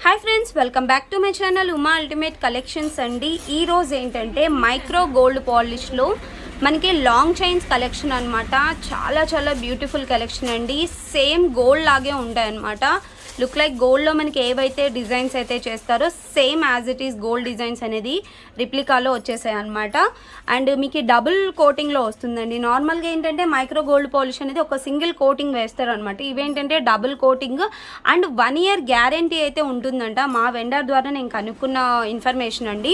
Hi friends, welcome back to my channel Uma ultimate collections అండి. ఈరోజు ఏంటంటే మైక్రో గోల్డ్ పాలిష్లో మనకి లాంగ్ చైన్స్ కలెక్షన్ అనమాట. చాలా బ్యూటిఫుల్ కలెక్షన్ అండి. సేమ్ గోల్డ్ లాగే ఉంటాయి అనమాట. లుక్ లైక్ గోల్డ్లో మనకి ఏవైతే డిజైన్స్ అయితే చేస్తారో same as it is gold designs అనేది రిప్లికాలో వచ్చేసాయి అనమాట. అండ్ మీకు డబుల్ కోటింగ్లో వస్తుందండి. నార్మల్గా ఏంటంటే మైక్రో గోల్డ్ పాలిష్ అనేది ఒక సింగిల్ కోటింగ్ వేస్తారు అనమాట. ఇవేంటంటే double coating and 1 year guarantee అయితే ఉంటుందంట. మా వెండర్ ద్వారా నేను కనుక్కున్న ఇన్ఫర్మేషన్ అండి.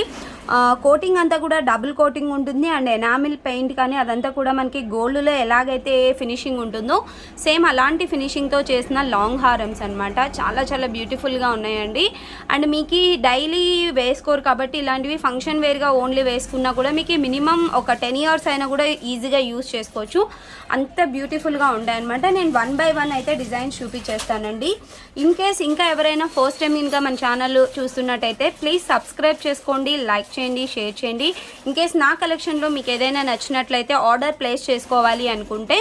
కోటింగ్ అంతా కూడా డబుల్ కోటింగ్ ఉంటుంది. అండ్ ఎనామిల్ పెయింట్ కానీ అదంతా కూడా మనకి గోల్డ్లో ఎలాగైతే ఫినిషింగ్ ఉంటుందో సేమ్ అలాంటి ఫినిషింగ్తో చేసిన లాంగ్ హారమ్స్ అనమాట. చాలా బ్యూటిఫుల్గా ఉన్నాయండి. అండ్ మీకు డైలీ వేసుకోరు కాబట్టి ఇలాంటివి ఫంక్షన్ వేర్గా ఓన్లీ వేసుకున్నా కూడా మీకు మినిమం ఒక 10 years అయినా కూడా ఈజీగా యూజ్ చేసుకోవచ్చు. అంత బ్యూటిఫుల్గా ఉంటాయి అనమాట. నేను 1 by 1 అయితే డిజైన్స్ చూపించేస్తానండి. ఇన్ కేస్ ఇంకా ఎవరైనా ఫస్ట్ టైం ఇంకా మన ఛానల్ చూస్తున్నట్టయితే ప్లీజ్ సబ్స్క్రైబ్ చేసుకోండి, లైక్ చేయండి, షేర్ చేయండి. ఇన్ కేస్ నా కలెక్షన్లో మీకు ఏదైనా నచ్చినట్లయితే ఆర్డర్ ప్లేస్ చేసుకోవాలి అనుకుంటే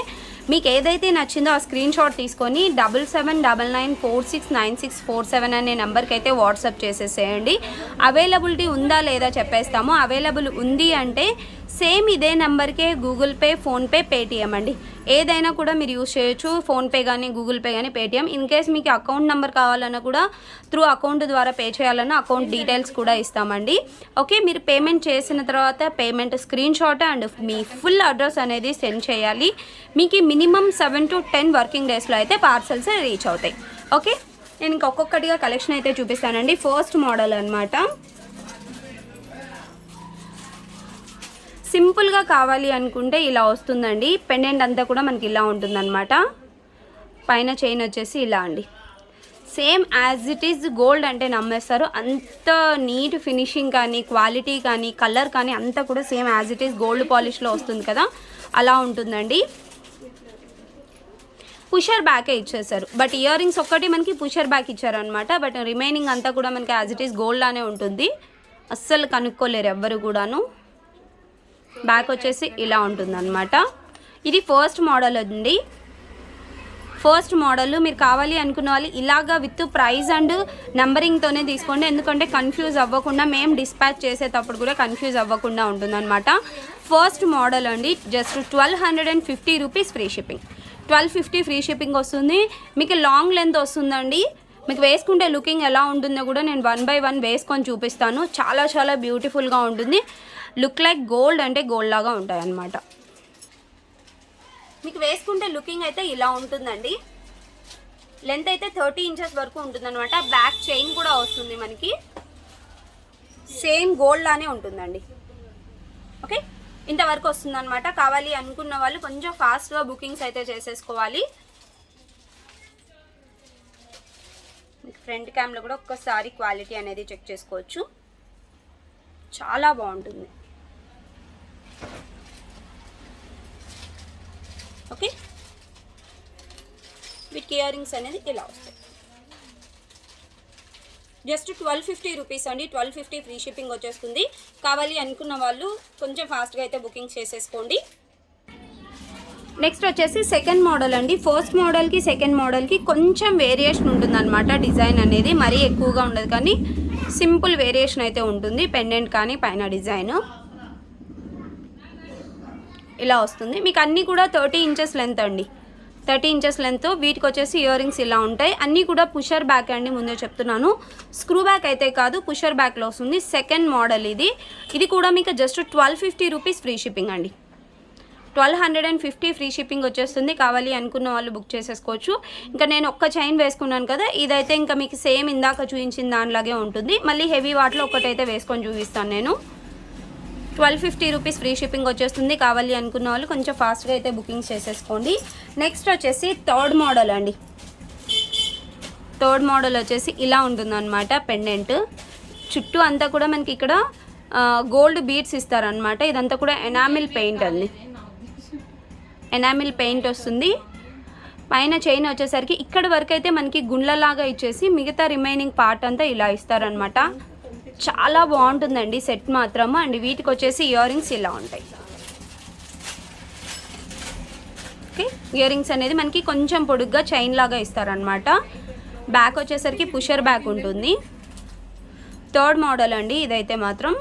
మీకు ఏదైతే నచ్చిందో ఆ స్క్రీన్ షాట్ తీసుకొని 7799469647 అనే నెంబర్కి అయితే వాట్సాప్ చేసేసేయండి. అవైలబిలిటీ ఉందా లేదా చెప్పేస్తాము. అవైలబుల్ ఉంది అంటే సేమ్ ఇదే నెంబర్కే గూగుల్ పే, ఫోన్పే, పేటిఎం అండి. ఏదైనా కూడా మీరు యూజ్ చేయొచ్చు. ఫోన్పే కానీ, గూగుల్ పే కానీ, పేటిఎం. ఇన్ కేస్ మీకు అకౌంట్ నెంబర్ కావాలన్నా కూడా త్రూ అకౌంట్ ద్వారా పే చేయాలన్నా అకౌంట్ డీటెయిల్స్ కూడా ఇస్తామండి. ఓకే, మీరు పేమెంట్ చేసిన తర్వాత payment screen shot and me full address అనేది సెండ్ చేయాలి. మీకు మినిమం 7 to 10 వర్కింగ్ డేస్లో అయితే పార్సల్స్ రీచ్ అవుతాయి. ఓకే, నేను ఇంకొకటిగా కలెక్షన్ అయితే చూపిస్తానండి. ఫస్ట్ మోడల్ అనమాట. సింపుల్గా కావాలి అనుకుంటే ఇలా వస్తుందండి. పెండెంట్ అంతా కూడా మనకి ఇలా ఉంటుందన్నమాట. పైన చైన్ వచ్చేసి ఇలా అండి. Same as it is gold అంటే నమ్మేస్తారు. అంత నీట్ ఫినిషింగ్ కానీ, క్వాలిటీ కానీ, కలర్ కానీ అంతా కూడా same as it is gold పాలిష్లో వస్తుంది కదా, అలా ఉంటుందండి. పుషర్ బ్యాకే ఇచ్చేసారు. బట్ ఇయర్ రింగ్స్ ఒక్కటి మనకి పుషర్ బ్యాక్ ఇచ్చారనమాట. బట్ రిమైనింగ్ అంతా కూడా మనకి యాజ్ ఇట్ ఈస్ గోల్డ్ లానే ఉంటుంది. అస్సలు కనుక్కోలేరు ఎవ్వరు కూడాను. బ్యాక్ వచ్చేసి ఇలా ఉంటుందన్నమాట. ఇది ఫస్ట్ మోడల్ అండి. ఫస్ట్ మోడల్ మీరు కావాలి అనుకున్న వాళ్ళు ఇలాగా విత్ ప్రైస్ అండ్ నెంబరింగ్తోనే తీసుకోండి. ఎందుకంటే కన్ఫ్యూజ్ అవ్వకుండా, మేము డిస్పాచ్ చేసేటప్పుడు కూడా కన్ఫ్యూజ్ అవ్వకుండా ఉంటుందన్నమాట. ఫస్ట్ మోడల్ అండి. Just 1250 rupees free shipping. 1250 free shipping వస్తుంది. మీకు లాంగ్ లెంత్ వస్తుందండి. మీకు వేసుకుంటే లుకింగ్ ఎలా ఉంటుందో కూడా నేను 1 by 1 వేసుకొని చూపిస్తాను. చాలా బ్యూటిఫుల్గా ఉంటుంది. లుక్ లైక్ గోల్డ్ అంటే గోల్డ్ లాగా ఉంటాయి అన్నమాట. మీకు వేసుకుంటే లుకింగ్ అయితే ఇలా ఉంటుందండి. లెంత్ అయితే 30 inches వరకు ఉంటుందన్నమాట. బ్యాక్ చైన్ కూడా వస్తుంది మనకి. సేమ్ గోల్డ్ లానే ఉంటుందండి. ఓకే, ఇంతవరకు వస్తుందన్నమాట. కావాలి అనుకున్న వాళ్ళు కొంచెం ఫాస్ట్గా బుకింగ్స్ అయితే చేసేసుకోవాలి. ఫ్రంట్ క్యామ్లో కూడా ఒక్కసారి క్వాలిటీ అనేది చెక్ చేసుకోవచ్చు. చాలా బాగుంటుంది. ఓకే, వీటికి ఇయర్ రింగ్స్ అనేది ఇలా వస్తాయి. జస్ట్ 1250 రూపీస్ అండి. 1250 ఫ్రీ షిప్పింగ్ వచ్చేస్తుంది. కావాలి అనుకున్న వాళ్ళు కొంచెం ఫాస్ట్గా అయితే బుకింగ్ చేసేసుకోండి. నెక్స్ట్ వచ్చేసి సెకండ్ మోడల్ అండి. ఫస్ట్ మోడల్కి సెకండ్ మోడల్కి కొంచెం వేరియేషన్ ఉంటుందన్నమాట. డిజైన్ అనేది మరీ ఎక్కువగా ఉండదు కానీ సింపుల్ వేరియేషన్ అయితే ఉంటుంది. పెండెంట్ కానీ పైన డిజైన్ ఇలా వస్తుంది. మీకు అన్నీ కూడా 30 inches లెంత్ అండి. 30 inches లెంత్. వీటికి వచ్చేసి ఇయర్ రింగ్స్ ఇలా ఉంటాయి. అన్నీ కూడా పుషర్ బ్యాక్ అండి. ముందే చెప్తున్నాను, స్క్రూ బ్యాక్ అయితే కాదు, పుషర్ బ్యాక్లో వస్తుంది. సెకండ్ మోడల్ ఇది. ఇది కూడా మీకు జస్ట్ 1250 రూపీస్ ఫ్రీ షిప్పింగ్ అండి. 1250 ఫ్రీ షిప్పింగ్ వచ్చేస్తుంది. కావాలి అనుకున్న వాళ్ళు బుక్ చేసేసుకోవచ్చు. ఇంకా నేను ఒక్క చైన్ వేసుకున్నాను కదా, ఇదైతే ఇంకా మీకు సేమ్ ఇందాక చూపించిన దానిలాగే ఉంటుంది. మళ్ళీ హెవీ వాటిలో ఒకటైతే వేసుకొని చూపిస్తాను నేను. 1250 రూపీస్ ఫ్రీ షిప్పింగ్ వచ్చేస్తుంది. కావాలి అనుకున్న వాళ్ళు కొంచెం ఫాస్ట్గా అయితే బుకింగ్ చేసేసుకోండి. నెక్స్ట్ వచ్చేసి థర్డ్ మోడల్ అండి. థర్డ్ మోడల్ వచ్చేసి ఇలా ఉంటుందన్నమాట. పెండెంట్ చుట్టూ అంతా కూడా మనకి ఇక్కడ గోల్డ్ బీడ్స్ ఇస్తారనమాట. ఇదంతా కూడా ఎనామిల్ పెయింట్ అండి. ఎనామిల్ పెయింట్ వస్తుంది. పైన చైన్ వచ్చేసరికి ఇక్కడ వరకు అయితే మనకి గుండ్లలాగా ఇచ్చేసి మిగతా రిమైనింగ్ పార్ట్ అంతా ఇలా ఇస్తారనమాట. చాలా బాగుంటుందండి సెట్ మాత్రము. అండ్ వీటికి వచ్చేసి ఇయర్ రింగ్స్ ఇలా ఉంటాయి. ఓకే, ఇయర్ రింగ్స్ అనేది మనకి కొంచెం పొడుగ్గా చైన్ లాగా ఇస్తారనమాట. బ్యాక్ వచ్చేసరికి పుషర్ బ్యాక్ ఉంటుంది. థర్డ్ మోడల్ అండి ఇదైతే మాత్రం.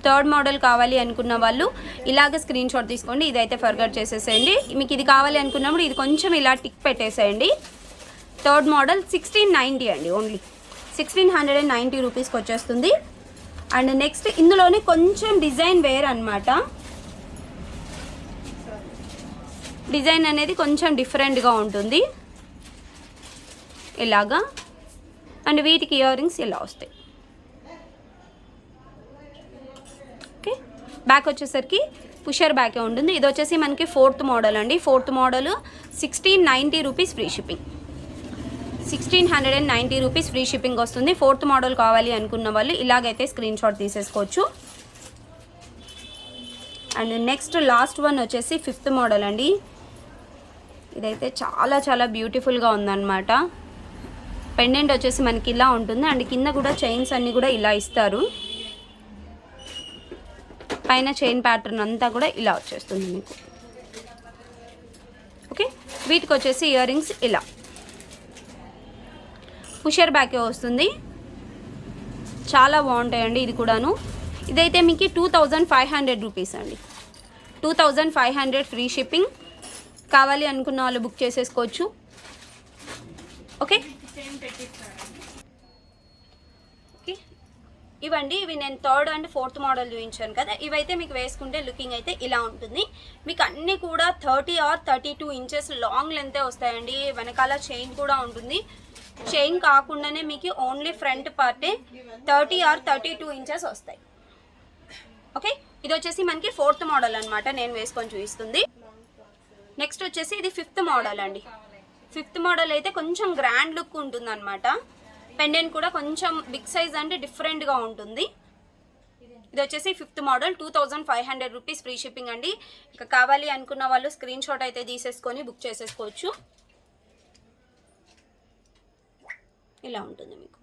థర్డ్ మోడల్ కావాలి అనుకున్న వాళ్ళు ఇలాగ స్క్రీన్ షాట్ తీసుకోండి. ఇదైతే ఫర్గట్ చేసేసేయండి. మీకు ఇది కావాలి అనుకున్నప్పుడు ఇది కొంచెం ఇలా టిక్ పెట్టేసేయండి. థర్డ్ మోడల్ 1690 అండి, ఓన్లీ 1690 రూపీస్కి వచ్చేస్తుంది. అండ్ నెక్స్ట్ ఇందులోనే కొంచెం డిజైన్ వేర్ అనమాట. డిజైన్ అనేది కొంచెం డిఫరెంట్గా ఉంటుంది ఇలాగా. అండ్ వీటికి ఇయర్ రింగ్స్ ఇలా వస్తాయి. ఓకే, బ్యాక్ వచ్చేసరికి పుషర్ బ్యాకే ఉంటుంది. ఇది వచ్చేసి మనకి ఫోర్త్ మోడల్ అండి. Fourth model 1690 rupees free shipping. 1690 rupees free shipping వస్తుంది. ఫోర్త్ మోడల్ కావాలి అనుకున్న వాళ్ళు ఇలాగైతే స్క్రీన్ షాట్ తీసేసుకోవచ్చు. అండ్ నెక్స్ట్ లాస్ట్ వన్ వచ్చేసి ఫిఫ్త్ మోడల్ అండి. ఇదైతే చాలా చాలా బ్యూటిఫుల్గా ఉందన్నమాట. పెండెంట్ వచ్చేసి మనకి ఇలా ఉంటుంది. అండ్ కింద కూడా చైన్స్ అన్నీ కూడా ఇలా ఇస్తారు. పైన చైన్ ప్యాటర్న్ అంతా కూడా ఇలా వచ్చేస్తుంది మీకు. ఓకే, వీటికి వచ్చేసి ఇయర్ రింగ్స్ ఇలా పుషర్ బ్యాకే వస్తుంది. చాలా బాగుంటాయండి ఇది కూడాను. ఇదైతే మీకు 2500 రూపీస్ అండి. 2500 ఫ్రీ షిప్పింగ్. కావాలి అనుకున్న వాళ్ళు బుక్ చేసేసుకోవచ్చు. ఓకే, ఓకే, ఇవండి. ఇవి నేను థర్డ్ అండ్ ఫోర్త్ మోడల్ చూపించాను కదా. ఇవైతే మీకు వేసుకుంటే లుకింగ్ అయితే ఇలా ఉంటుంది. మీకు అన్నీ కూడా 30 or 32 ఇంచెస్ లాంగ్ లెంతే వస్తాయండి. వెనకాల చైన్ కూడా ఉంటుంది. చైన్ కాకుండానే మీకు ఓన్లీ ఫ్రంట్ పార్టే 30 or 32 ఇంచెస్ వస్తాయి. ఓకే, ఇది వచ్చేసి మనకి ఫోర్త్ మోడల్ అనమాట, నేను వేసుకొని చూపిస్తుంది. నెక్స్ట్ వచ్చేసి ఇది ఫిఫ్త్ మోడల్ అండి. ఫిఫ్త్ మోడల్ అయితే కొంచెం గ్రాండ్ లుక్ ఉంటుంది అనమాట. పెండెంట్ కూడా కొంచెం బిగ్ సైజ్ అంటే డిఫరెంట్గా ఉంటుంది. ఇది వచ్చేసి fifth model 2500 rupees free shipping అండి. ఇక కావాలి అనుకున్న వాళ్ళు స్క్రీన్ షాట్ అయితే తీసేసుకొని బుక్ చేసేసుకోవచ్చు. ఇలా ఉంటుంది మీకు.